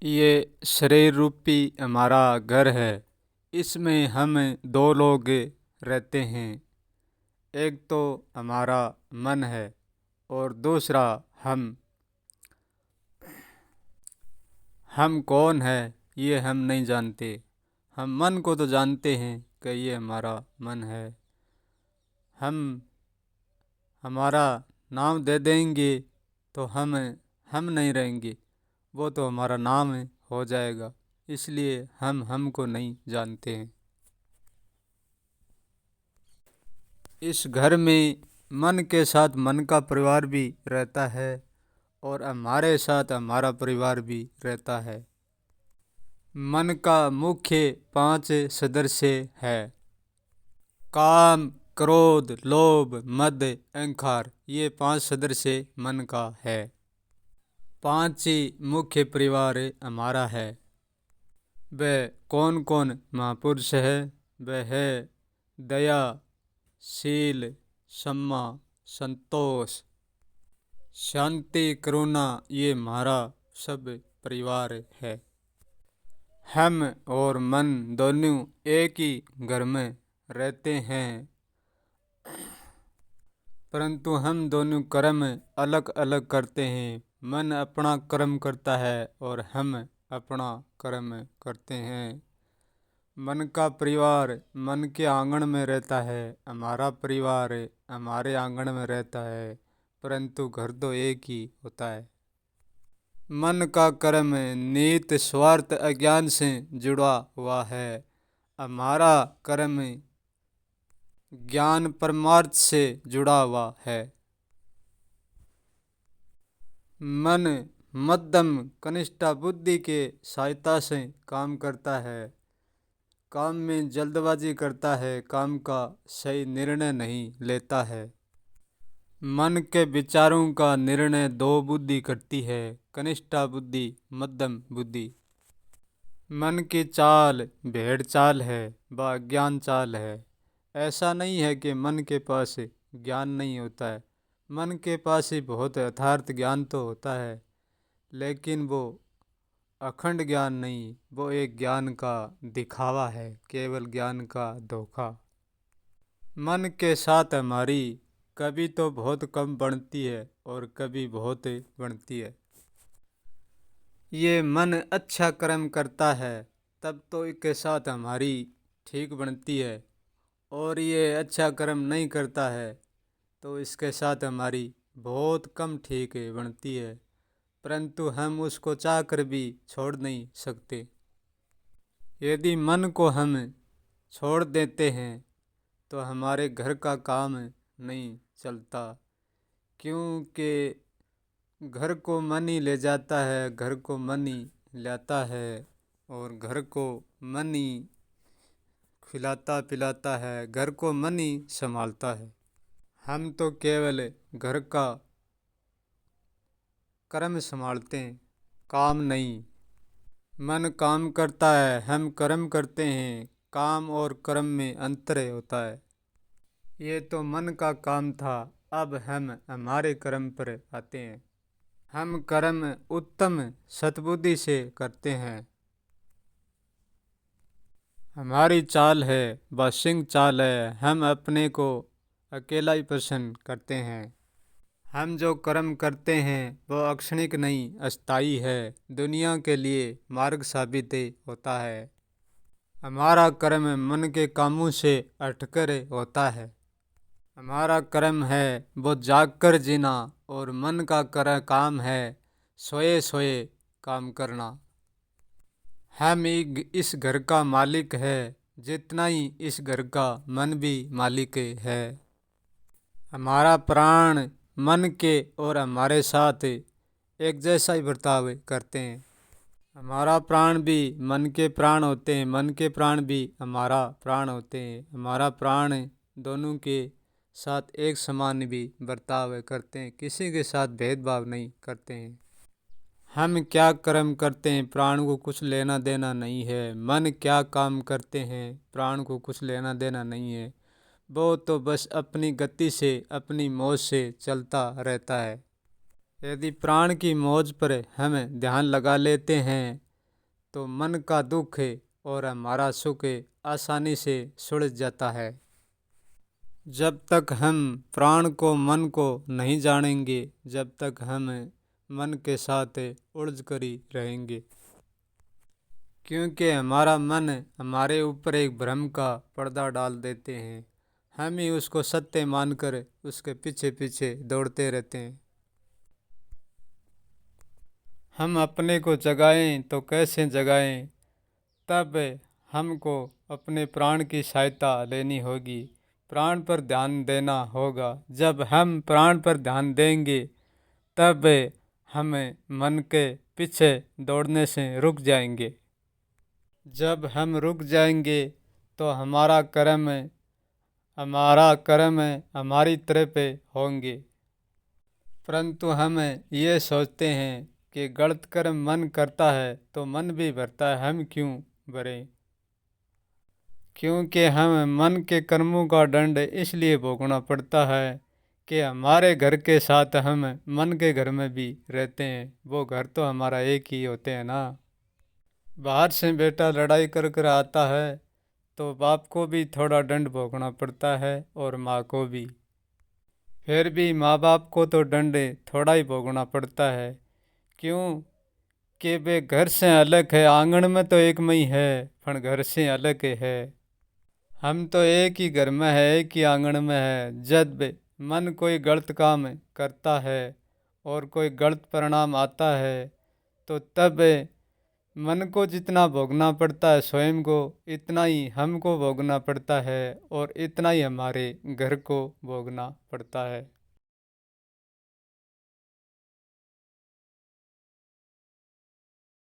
ये शरीर रूपी हमारा घर है। इसमें हम दो लोग रहते हैं। एक तो हमारा मन है और दूसरा हम। हम कौन है ये हम नहीं जानते। हम मन को तो जानते हैं कि ये हमारा मन है। हम हमारा नाम दे देंगे तो हम नहीं रहेंगे। वो तो हमारा नाम हो जाएगा। इसलिए हम हमको नहीं जानते हैं। इस घर में मन के साथ मन का परिवार भी रहता है और हमारे साथ हमारा परिवार भी रहता है। मन का मुख्य 5 सदस्य है। काम, क्रोध, लोभ, मद, अहंकार, ये 5 सदस्य मन का है। 5 ही मुख्य परिवार हमारा है। वह कौन कौन महापुरुष है? वह है दया, शील, क्षमा, संतोष, शांति, करुणा, ये हमारा सब परिवार है। हम और मन दोनों एक ही घर में रहते हैं, परंतु हम दोनों कर्म अलग अलग करते हैं। मन अपना कर्म करता है और हम अपना कर्म करते हैं। मन का परिवार मन के आंगन में रहता है। हमारा परिवार हमारे आंगन में रहता है, परंतु घर तो एक ही होता है। मन का कर्म नीत, स्वार्थ, अज्ञान से जुड़ा हुआ है। हमारा कर्म ज्ञान, परमार्थ से जुड़ा हुआ है। मन मध्यम कनिष्ठ बुद्धि के सहायता से काम करता है। काम में जल्दबाजी करता है, काम का सही निर्णय नहीं लेता है। मन के विचारों का निर्णय दो बुद्धि करती है, कनिष्ठ बुद्धि, मध्यम बुद्धि। मन की चाल भेड़ चाल है, व ज्ञान चाल है। ऐसा नहीं है कि मन के पास ज्ञान नहीं होता है। मन के पास ही बहुत यथार्थ ज्ञान तो होता है, लेकिन वो अखंड ज्ञान नहीं, वो एक ज्ञान का दिखावा है, केवल ज्ञान का धोखा। मन के साथ हमारी कभी तो बहुत कम बनती है और कभी बहुत बनती है। ये मन अच्छा कर्म करता है तब तो इसके साथ हमारी ठीक बनती है, और ये अच्छा कर्म नहीं करता है तो इसके साथ हमारी बहुत कम ठीक बनती है, परंतु हम उसको चाहकर भी छोड़ नहीं सकते। यदि मन को हम छोड़ देते हैं तो हमारे घर का काम नहीं चलता, क्योंकि घर को मन ही ले जाता है, घर को मन ही लाता है, और घर को मन ही खिलाता पिलाता है, घर को मन ही संभालता है। हम तो केवल घर का कर्म संभालते हैं, काम नहीं। मन काम करता है, हम कर्म करते हैं। काम और कर्म में अंतर होता है। ये तो मन का काम था, अब हम हमारे कर्म पर आते हैं। हम कर्म उत्तम सद्बुद्धि से करते हैं। हमारी चाल है व सिंह चाल है, हम अपने को अकेला ही पसंद करते हैं। हम जो कर्म करते हैं वो अक्षणिक नहीं, अस्थायी है, दुनिया के लिए मार्ग साबित होता है। हमारा कर्म मन के कामों से हटकर होता है। हमारा कर्म है वो जागकर जीना, और मन का काम है सोए सोए काम करना। हम इस घर का मालिक है, जितना ही इस घर का मन भी मालिक है। हमारा प्राण मन के और हमारे साथ एक जैसा ही बर्ताव करते हैं। हमारा प्राण भी मन के प्राण होते हैं, मन के प्राण भी हमारा प्राण होते हैं। हमारा प्राण दोनों के साथ एक समान भी बर्ताव करते हैं, किसी के साथ भेदभाव नहीं करते हैं। हम क्या कर्म करते हैं प्राण को कुछ लेना देना नहीं है। मन क्या काम करते हैं प्राण को कुछ लेना देना नहीं है। वो तो बस अपनी गति से, अपनी मौज से चलता रहता है। यदि प्राण की मौज पर हम ध्यान लगा लेते हैं तो मन का दुख और हमारा सुख आसानी से सुलझ जाता है। जब तक हम प्राण को मन को नहीं जानेंगे, जब तक हम मन के साथ उलझ कर ही रहेंगे, क्योंकि हमारा मन हमारे ऊपर एक भ्रम का पर्दा डाल देते हैं। हम ही उसको सत्य मानकर उसके पीछे पीछे दौड़ते रहते हैं। हम अपने को जगाएं तो कैसे जगाएं? तब हमको अपने प्राण की सहायता लेनी होगी, प्राण पर ध्यान देना होगा। जब हम प्राण पर ध्यान देंगे तब हम मन के पीछे दौड़ने से रुक जाएंगे। जब हम रुक जाएंगे तो हमारा कर्म हमारी तरफ होंगे। परंतु हम ये सोचते हैं कि गलत कर्म मन करता है तो मन भी भरता है, हम क्यों भरें? क्योंकि हम मन के कर्मों का दंड इसलिए भोगना पड़ता है कि हमारे घर के साथ हम मन के घर में भी रहते हैं। वो घर तो हमारा एक ही होते हैं ना। बाहर से बेटा लड़ाई कर कर आता है तो बाप को भी थोड़ा दंड भोगना पड़ता है और माँ को भी। फिर भी माँ बाप को तो दंड थोड़ा ही भोगना पड़ता है। क्यों? कि वे घर से अलग है, आंगन में तो एक में ही है पर घर से अलग है। हम तो एक ही घर में है, एक ही आंगन में है। जब मन कोई गलत काम करता है और कोई गलत परिणाम आता है तो तब मन को जितना भोगना पड़ता है स्वयं को, इतना ही हमको भोगना पड़ता है और इतना ही हमारे घर को भोगना पड़ता है।